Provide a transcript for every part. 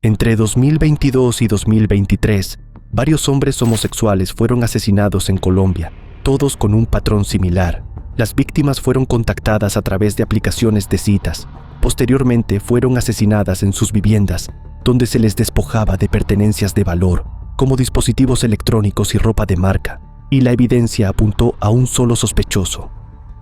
Entre 2022 y 2023, varios hombres homosexuales fueron asesinados en Colombia, todos con un patrón similar. Las víctimas fueron contactadas a través de aplicaciones de citas. Posteriormente fueron asesinadas en sus viviendas, donde se les despojaba de pertenencias de valor, como dispositivos electrónicos y ropa de marca, y la evidencia apuntó a un solo sospechoso.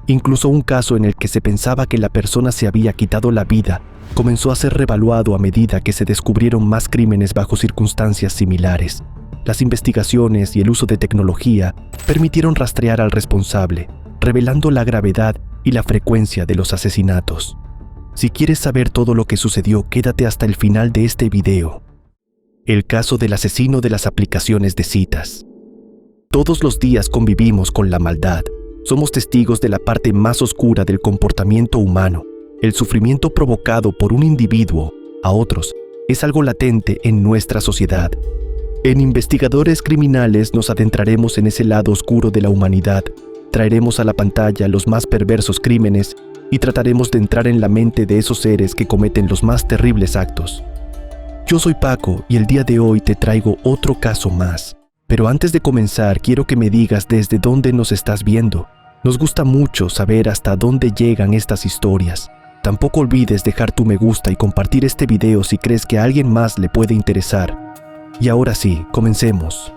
Incluso un caso en el que se pensaba que la persona se había quitado la vida comenzó a ser revaluado a medida que se descubrieron más crímenes bajo circunstancias similares. Las investigaciones y el uso de tecnología permitieron rastrear al responsable, revelando la gravedad y la frecuencia de los asesinatos. Si quieres saber todo lo que sucedió, quédate hasta el final de este video. El caso del asesino de las aplicaciones de citas. Todos los días convivimos con la maldad. Somos testigos de la parte más oscura del comportamiento humano. El sufrimiento provocado por un individuo a otros es algo latente en nuestra sociedad. En Investigadores Criminales nos adentraremos en ese lado oscuro de la humanidad, traeremos a la pantalla los más perversos crímenes y trataremos de entrar en la mente de esos seres que cometen los más terribles actos. Yo soy Paco y el día de hoy te traigo otro caso más. Pero antes de comenzar, quiero que me digas desde dónde nos estás viendo. Nos gusta mucho saber hasta dónde llegan estas historias. Tampoco olvides dejar tu me gusta y compartir este video si crees que a alguien más le puede interesar. Y ahora sí, comencemos.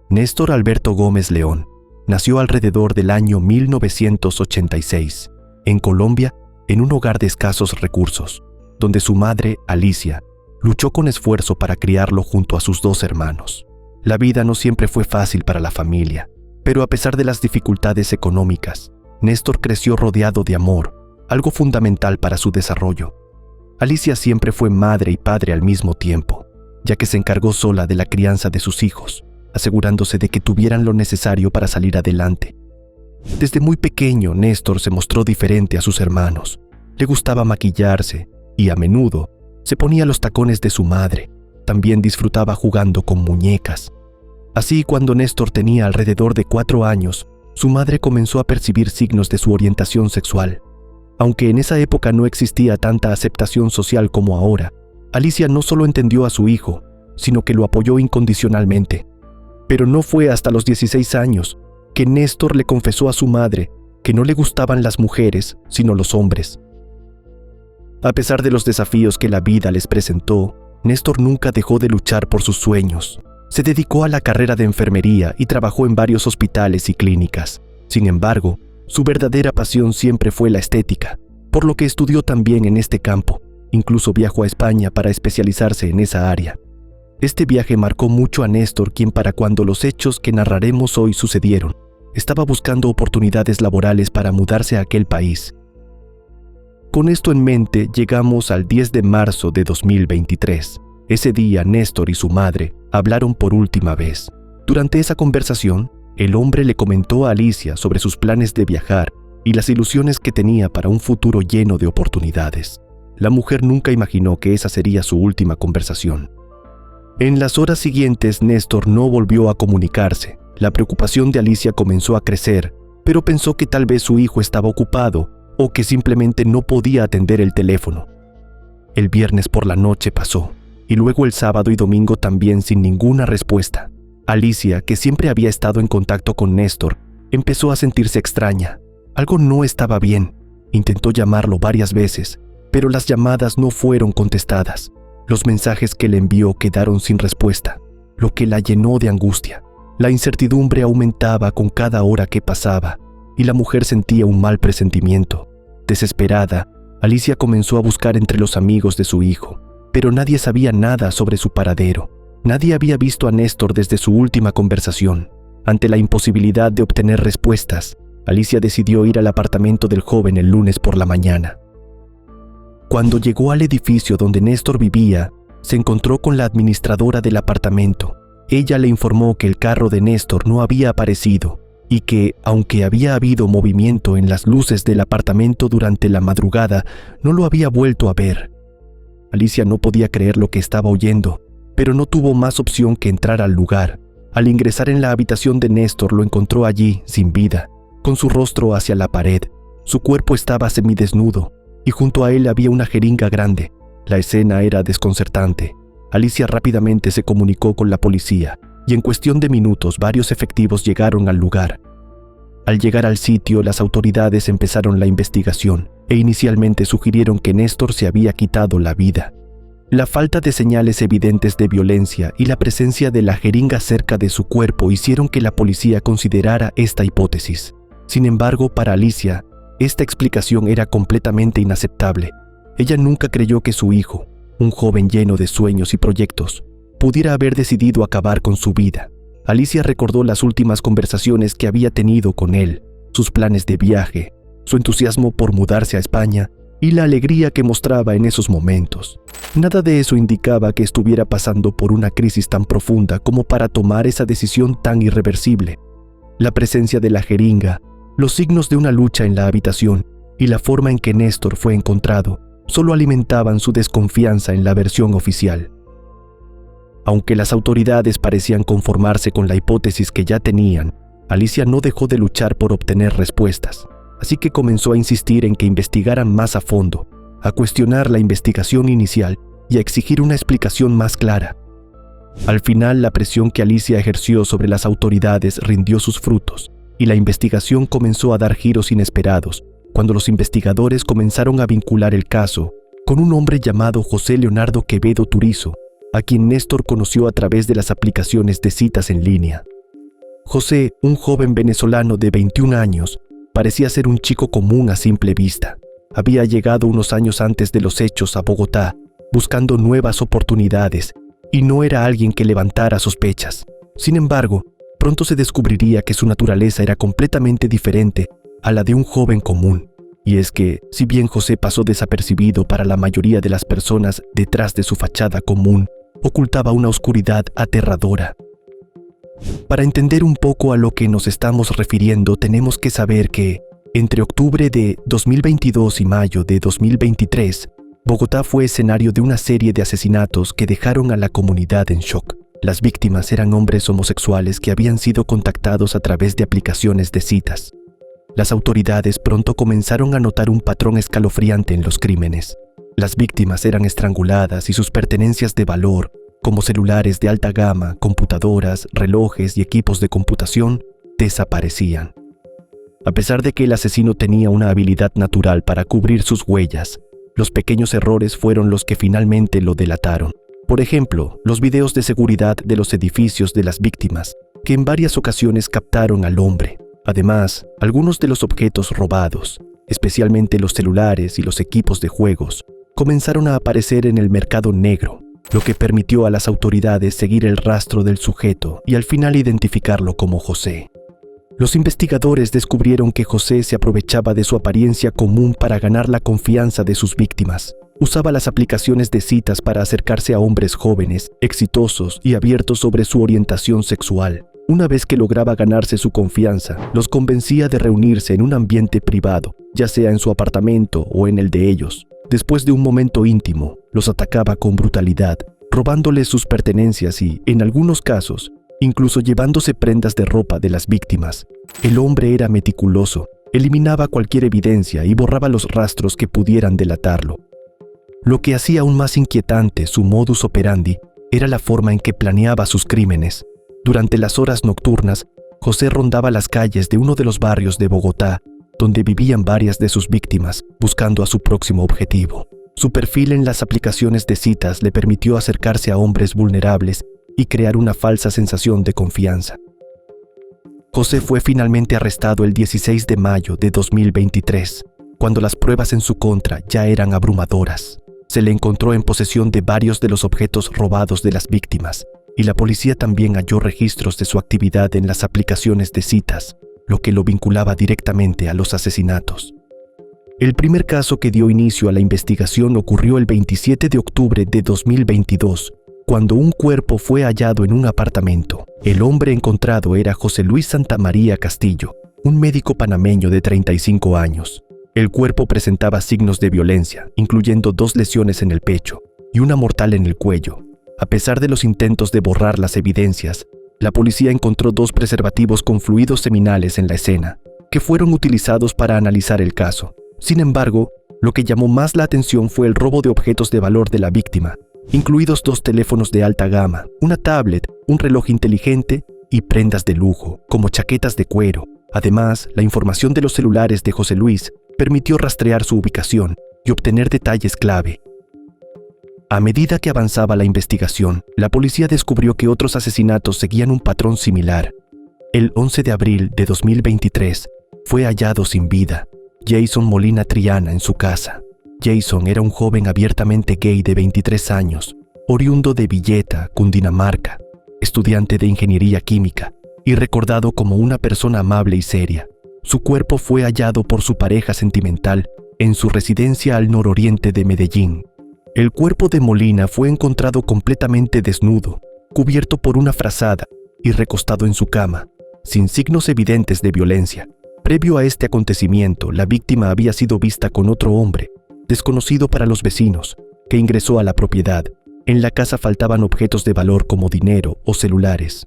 Néstor Alberto Gómez León nació alrededor del año 1986, en Colombia, en un hogar de escasos recursos, donde su madre, Alicia, luchó con esfuerzo para criarlo junto a sus dos hermanos. La vida no siempre fue fácil para la familia, pero a pesar de las dificultades económicas, Néstor creció rodeado de amor, algo fundamental para su desarrollo. Alicia siempre fue madre y padre al mismo tiempo, ya que se encargó sola de la crianza de sus hijos, asegurándose de que tuvieran lo necesario para salir adelante. Desde muy pequeño, Néstor se mostró diferente a sus hermanos. Le gustaba maquillarse y, a menudo, se ponía los tacones de su madre. También disfrutaba jugando con muñecas. Así, cuando Néstor tenía alrededor de 4 años, su madre comenzó a percibir signos de su orientación sexual. Aunque en esa época no existía tanta aceptación social como ahora, Alicia no solo entendió a su hijo, sino que lo apoyó incondicionalmente. Pero no fue hasta los 16 años que Néstor le confesó a su madre que no le gustaban las mujeres, sino los hombres. A pesar de los desafíos que la vida les presentó, Néstor nunca dejó de luchar por sus sueños. Se dedicó a la carrera de enfermería y trabajó en varios hospitales y clínicas. Sin embargo, su verdadera pasión siempre fue la estética, por lo que estudió también en este campo. Incluso viajó a España para especializarse en esa área. Este viaje marcó mucho a Néstor, quien para cuando los hechos que narraremos hoy sucedieron, estaba buscando oportunidades laborales para mudarse a aquel país. Con esto en mente, llegamos al 10 de marzo de 2023. Ese día, Néstor y su madre hablaron por última vez. Durante esa conversación, el hombre le comentó a Alicia sobre sus planes de viajar y las ilusiones que tenía para un futuro lleno de oportunidades. La mujer nunca imaginó que esa sería su última conversación. En las horas siguientes, Néstor no volvió a comunicarse. La preocupación de Alicia comenzó a crecer, pero pensó que tal vez su hijo estaba ocupado o que simplemente no podía atender el teléfono. El viernes por la noche pasó, y luego el sábado y domingo también sin ninguna respuesta. Alicia, que siempre había estado en contacto con Néstor, empezó a sentirse extraña. Algo no estaba bien. Intentó llamarlo varias veces, pero las llamadas no fueron contestadas. Los mensajes que le envió quedaron sin respuesta, lo que la llenó de angustia. La incertidumbre aumentaba con cada hora que pasaba, y la mujer sentía un mal presentimiento. Desesperada, Alicia comenzó a buscar entre los amigos de su hijo, pero nadie sabía nada sobre su paradero. Nadie había visto a Néstor desde su última conversación. Ante la imposibilidad de obtener respuestas, Alicia decidió ir al apartamento del joven el lunes por la mañana. Cuando llegó al edificio donde Néstor vivía, se encontró con la administradora del apartamento. Ella le informó que el carro de Néstor no había aparecido y que, aunque había habido movimiento en las luces del apartamento durante la madrugada, no lo había vuelto a ver. Alicia no podía creer lo que estaba oyendo, pero no tuvo más opción que entrar al lugar. Al ingresar en la habitación de Néstor, lo encontró allí, sin vida, con su rostro hacia la pared. Su cuerpo estaba semidesnudo, y junto a él había una jeringa grande. La escena era desconcertante. Alicia rápidamente se comunicó con la policía y en cuestión de minutos varios efectivos llegaron al lugar. Al llegar al sitio, las autoridades empezaron la investigación e inicialmente sugirieron que Néstor se había quitado la vida. La falta de señales evidentes de violencia y la presencia de la jeringa cerca de su cuerpo hicieron que la policía considerara esta hipótesis. Sin embargo, para Alicia, esta explicación era completamente inaceptable. Ella nunca creyó que su hijo, un joven lleno de sueños y proyectos, pudiera haber decidido acabar con su vida. Alicia recordó las últimas conversaciones que había tenido con él, sus planes de viaje, su entusiasmo por mudarse a España y la alegría que mostraba en esos momentos. Nada de eso indicaba que estuviera pasando por una crisis tan profunda como para tomar esa decisión tan irreversible. La presencia de la jeringa, los signos de una lucha en la habitación y la forma en que Néstor fue encontrado solo alimentaban su desconfianza en la versión oficial. Aunque las autoridades parecían conformarse con la hipótesis que ya tenían, Alicia no dejó de luchar por obtener respuestas, así que comenzó a insistir en que investigaran más a fondo, a cuestionar la investigación inicial y a exigir una explicación más clara. Al final, la presión que Alicia ejerció sobre las autoridades rindió sus frutos y la investigación comenzó a dar giros inesperados cuando los investigadores comenzaron a vincular el caso con un hombre llamado José Leonardo Quevedo Turizo, a quien Néstor conoció a través de las aplicaciones de citas en línea. José, un joven venezolano de 21 años, parecía ser un chico común a simple vista. Había llegado unos años antes de los hechos a Bogotá, buscando nuevas oportunidades, y no era alguien que levantara sospechas. Sin embargo, pronto se descubriría que su naturaleza era completamente diferente a la de un joven común. Y es que, si bien José pasó desapercibido para la mayoría de las personas, detrás de su fachada común, ocultaba una oscuridad aterradora. Para entender un poco a lo que nos estamos refiriendo, tenemos que saber que, entre octubre de 2022 y mayo de 2023, Bogotá fue escenario de una serie de asesinatos que dejaron a la comunidad en shock. Las víctimas eran hombres homosexuales que habían sido contactados a través de aplicaciones de citas. Las autoridades pronto comenzaron a notar un patrón escalofriante en los crímenes. Las víctimas eran estranguladas y sus pertenencias de valor, como celulares de alta gama, computadoras, relojes y equipos de computación, desaparecían. A pesar de que el asesino tenía una habilidad natural para cubrir sus huellas, los pequeños errores fueron los que finalmente lo delataron. Por ejemplo, los videos de seguridad de los edificios de las víctimas, que en varias ocasiones captaron al hombre. Además, algunos de los objetos robados, especialmente los celulares y los equipos de juegos, comenzaron a aparecer en el mercado negro, lo que permitió a las autoridades seguir el rastro del sujeto y al final identificarlo como José. Los investigadores descubrieron que José se aprovechaba de su apariencia común para ganar la confianza de sus víctimas. Usaba las aplicaciones de citas para acercarse a hombres jóvenes, exitosos y abiertos sobre su orientación sexual. Una vez que lograba ganarse su confianza, los convencía de reunirse en un ambiente privado, ya sea en su apartamento o en el de ellos. Después de un momento íntimo, los atacaba con brutalidad, robándoles sus pertenencias y, en algunos casos, incluso llevándose prendas de ropa de las víctimas. El hombre era meticuloso, eliminaba cualquier evidencia y borraba los rastros que pudieran delatarlo. Lo que hacía aún más inquietante su modus operandi era la forma en que planeaba sus crímenes. Durante las horas nocturnas, José rondaba las calles de uno de los barrios de Bogotá, donde vivían varias de sus víctimas, buscando a su próximo objetivo. Su perfil en las aplicaciones de citas le permitió acercarse a hombres vulnerables y crear una falsa sensación de confianza. José fue finalmente arrestado el 16 de mayo de 2023, cuando las pruebas en su contra ya eran abrumadoras. Se le encontró en posesión de varios de los objetos robados de las víctimas, y la policía también halló registros de su actividad en las aplicaciones de citas, lo que lo vinculaba directamente a los asesinatos. El primer caso que dio inicio a la investigación ocurrió el 27 de octubre de 2022, cuando un cuerpo fue hallado en un apartamento. El hombre encontrado era José Luis Santamaría Castillo, un médico panameño de 35 años. El cuerpo presentaba signos de violencia, incluyendo 2 lesiones en el pecho y una mortal en el cuello. A pesar de los intentos de borrar las evidencias, la policía encontró 2 preservativos con fluidos seminales en la escena, que fueron utilizados para analizar el caso. Sin embargo, Lo que llamó más la atención fue el robo de objetos de valor de la víctima, incluidos 2 teléfonos de alta gama, una tablet, un reloj inteligente y prendas de lujo, como chaquetas de cuero. Además, la información de los celulares de José Luis permitió rastrear su ubicación y obtener detalles clave. A medida que avanzaba la investigación, la policía descubrió que otros asesinatos seguían un patrón similar. El 11 de abril de 2023 fue hallado sin vida Jason Molina Triana en su casa. Jason era un joven abiertamente gay de 23 años, oriundo de Villeta, Cundinamarca, estudiante de ingeniería química y recordado como una persona amable y seria. Su cuerpo fue hallado por su pareja sentimental en su residencia al nororiente de Medellín. El cuerpo de Molina fue encontrado completamente desnudo, cubierto por una frazada y recostado en su cama, sin signos evidentes de violencia. Previo a este acontecimiento, la víctima había sido vista con otro hombre, desconocido para los vecinos, que ingresó a la propiedad. En la casa faltaban objetos de valor como dinero o celulares.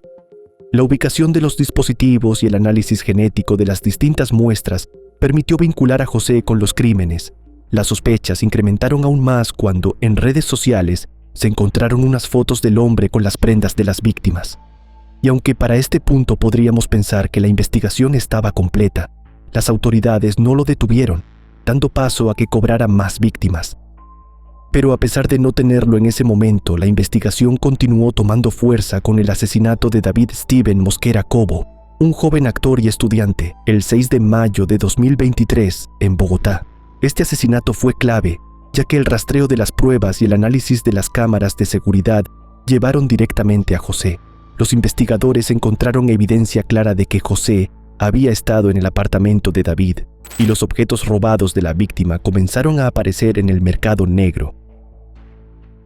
La ubicación de los dispositivos y el análisis genético de las distintas muestras permitió vincular a José con los crímenes. Las sospechas incrementaron aún más cuando, en redes sociales, se encontraron unas fotos del hombre con las prendas de las víctimas. Y aunque para este punto podríamos pensar que la investigación estaba completa, las autoridades no lo detuvieron, dando paso a que cobrara más víctimas. Pero a pesar de no tenerlo en ese momento, la investigación continuó tomando fuerza con el asesinato de David Steven Mosquera Cobo, un joven actor y estudiante, el 6 de mayo de 2023 en Bogotá. Este asesinato fue clave, ya que el rastreo de las pruebas y el análisis de las cámaras de seguridad llevaron directamente a José. Los investigadores encontraron evidencia clara de que José había estado en el apartamento de David, y los objetos robados de la víctima comenzaron a aparecer en el mercado negro.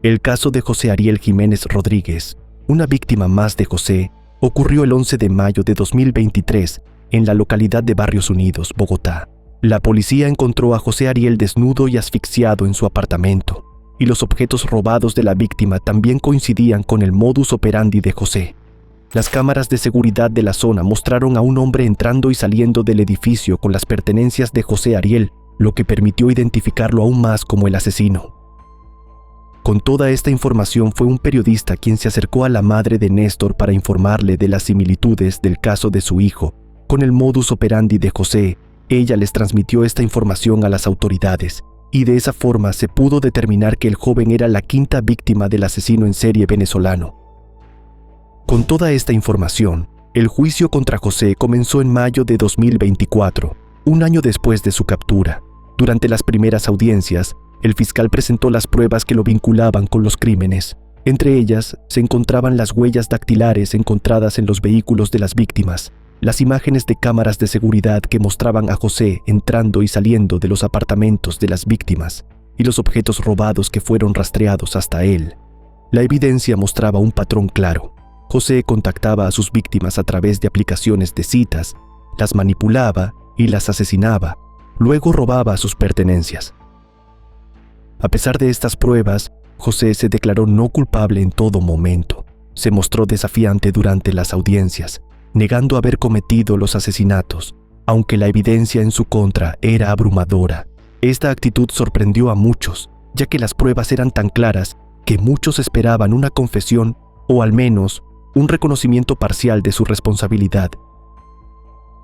El caso de José Ariel Jiménez Rodríguez, una víctima más de José, ocurrió el 11 de mayo de 2023 en la localidad de Barrios Unidos, Bogotá. La policía encontró a José Ariel desnudo y asfixiado en su apartamento, y los objetos robados de la víctima también coincidían con el modus operandi de José. Las cámaras de seguridad de la zona mostraron a un hombre entrando y saliendo del edificio con las pertenencias de José Ariel, lo que permitió identificarlo aún más como el asesino. Con toda esta información fue un periodista quien se acercó a la madre de Néstor para informarle de las similitudes del caso de su hijo con el modus operandi de José. Ella les transmitió esta información a las autoridades, y de esa forma se pudo determinar que el joven era la 5ª víctima del asesino en serie venezolano. Con toda esta información, el juicio contra José comenzó en mayo de 2024, un año después de su captura. Durante las primeras audiencias, el fiscal presentó las pruebas que lo vinculaban con los crímenes. Entre ellas, se encontraban las huellas dactilares encontradas en los vehículos de las víctimas, las imágenes de cámaras de seguridad que mostraban a José entrando y saliendo de los apartamentos de las víctimas, y los objetos robados que fueron rastreados hasta él. La evidencia mostraba un patrón claro. José contactaba a sus víctimas a través de aplicaciones de citas, las manipulaba y las asesinaba, luego robaba sus pertenencias. A pesar de estas pruebas, José se declaró no culpable en todo momento. Se mostró desafiante durante las audiencias, negando haber cometido los asesinatos, aunque la evidencia en su contra era abrumadora. Esta actitud sorprendió a muchos, ya que las pruebas eran tan claras que muchos esperaban una confesión o al menos un reconocimiento parcial de su responsabilidad.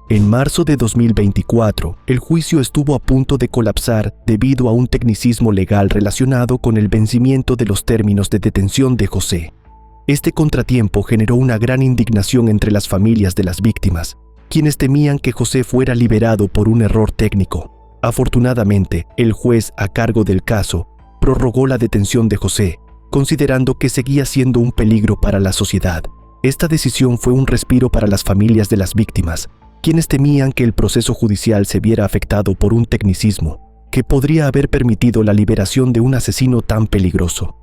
En marzo de 2024, el juicio estuvo a punto de colapsar debido a un tecnicismo legal relacionado con el vencimiento de los términos de detención de José. Este contratiempo generó una gran indignación entre las familias de las víctimas, quienes temían que José fuera liberado por un error técnico. Afortunadamente, el juez a cargo del caso prorrogó la detención de José, considerando que seguía siendo un peligro para la sociedad. Esta decisión fue un respiro para las familias de las víctimas, quienes temían que el proceso judicial se viera afectado por un tecnicismo que podría haber permitido la liberación de un asesino tan peligroso.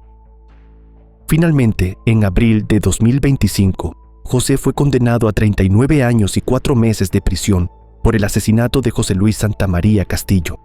Finalmente, en abril de 2025, José fue condenado a 39 años y 4 meses de prisión por el asesinato de José Luis Santamaría Castillo.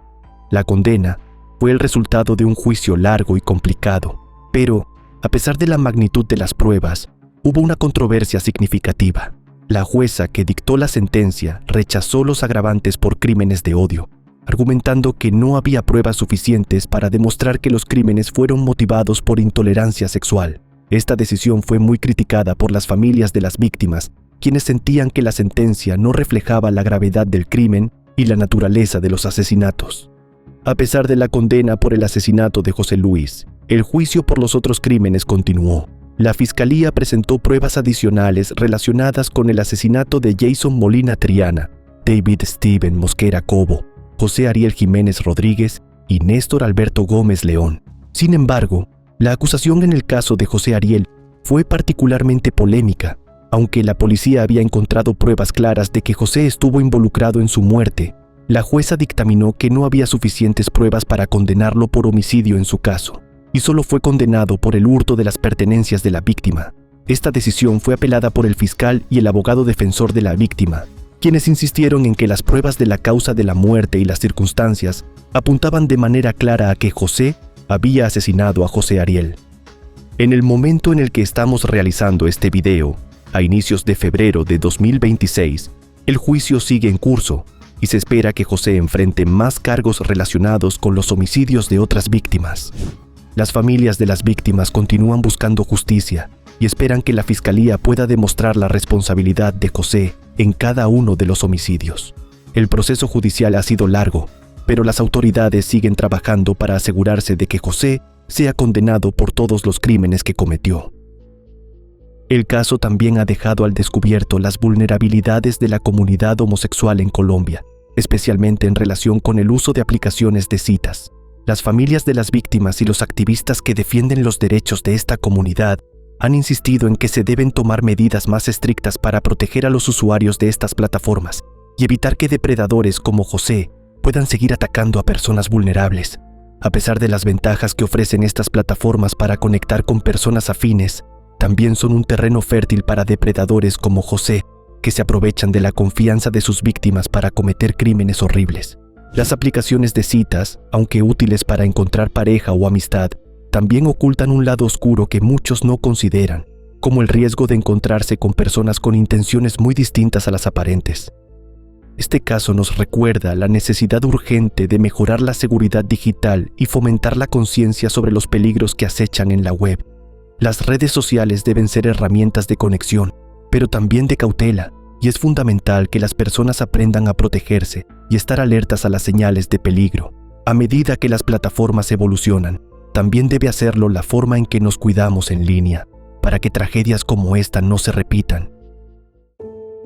La condena fue el resultado de un juicio largo y complicado, pero, a pesar de la magnitud de las pruebas, hubo una controversia significativa. La jueza que dictó la sentencia rechazó los agravantes por crímenes de odio, argumentando que no había pruebas suficientes para demostrar que los crímenes fueron motivados por intolerancia sexual. Esta decisión fue muy criticada por las familias de las víctimas, quienes sentían que la sentencia no reflejaba la gravedad del crimen y la naturaleza de los asesinatos. A pesar de la condena por el asesinato de José Luis, el juicio por los otros crímenes continuó. La fiscalía presentó pruebas adicionales relacionadas con el asesinato de Jason Molina Triana, David Steven Mosquera Cobo, José Ariel Jiménez Rodríguez y Néstor Alberto Gómez León. Sin embargo, la acusación en el caso de José Ariel fue particularmente polémica. Aunque la policía había encontrado pruebas claras de que José estuvo involucrado en su muerte, la jueza dictaminó que no había suficientes pruebas para condenarlo por homicidio en su caso, y solo fue condenado por el hurto de las pertenencias de la víctima. Esta decisión fue apelada por el fiscal y el abogado defensor de la víctima, quienes insistieron en que las pruebas de la causa de la muerte y las circunstancias apuntaban de manera clara a que José había asesinado a José Ariel. En el momento en el que estamos realizando este video, a inicios de febrero de 2026, el juicio sigue en curso y se espera que José enfrente más cargos relacionados con los homicidios de otras víctimas. Las familias de las víctimas continúan buscando justicia y esperan que la fiscalía pueda demostrar la responsabilidad de José en cada uno de los homicidios. El proceso judicial ha sido largo, pero las autoridades siguen trabajando para asegurarse de que José sea condenado por todos los crímenes que cometió. El caso también ha dejado al descubierto las vulnerabilidades de la comunidad homosexual en Colombia, especialmente en relación con el uso de aplicaciones de citas. Las familias de las víctimas y los activistas que defienden los derechos de esta comunidad han insistido en que se deben tomar medidas más estrictas para proteger a los usuarios de estas plataformas y evitar que depredadores como José puedan seguir atacando a personas vulnerables. A pesar de las ventajas que ofrecen estas plataformas para conectar con personas afines, también son un terreno fértil para depredadores como José, que se aprovechan de la confianza de sus víctimas para cometer crímenes horribles. Las aplicaciones de citas, aunque útiles para encontrar pareja o amistad, también ocultan un lado oscuro que muchos no consideran, como el riesgo de encontrarse con personas con intenciones muy distintas a las aparentes. Este caso nos recuerda la necesidad urgente de mejorar la seguridad digital y fomentar la conciencia sobre los peligros que acechan en la web. Las redes sociales deben ser herramientas de conexión, pero también de cautela, y es fundamental que las personas aprendan a protegerse y estar alertas a las señales de peligro. A medida que las plataformas evolucionan, también debe hacerlo la forma en que nos cuidamos en línea, para que tragedias como esta no se repitan.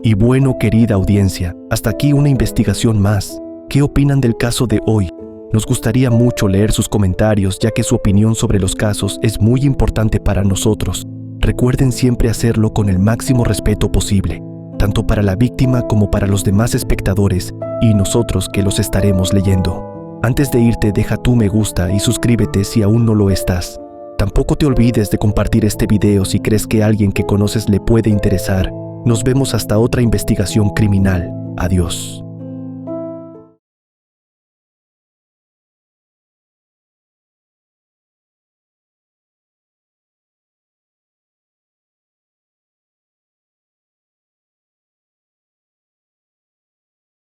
Y bueno, querida audiencia, hasta aquí una investigación más. ¿Qué opinan del caso de hoy? Nos gustaría mucho leer sus comentarios, ya que su opinión sobre los casos es muy importante para nosotros. Recuerden siempre hacerlo con el máximo respeto posible, tanto para la víctima como para los demás espectadores y nosotros que los estaremos leyendo. Antes de irte, deja tu me gusta y suscríbete si aún no lo estás. Tampoco te olvides de compartir este video si crees que a alguien que conoces le puede interesar. Nos vemos hasta otra investigación criminal. Adiós.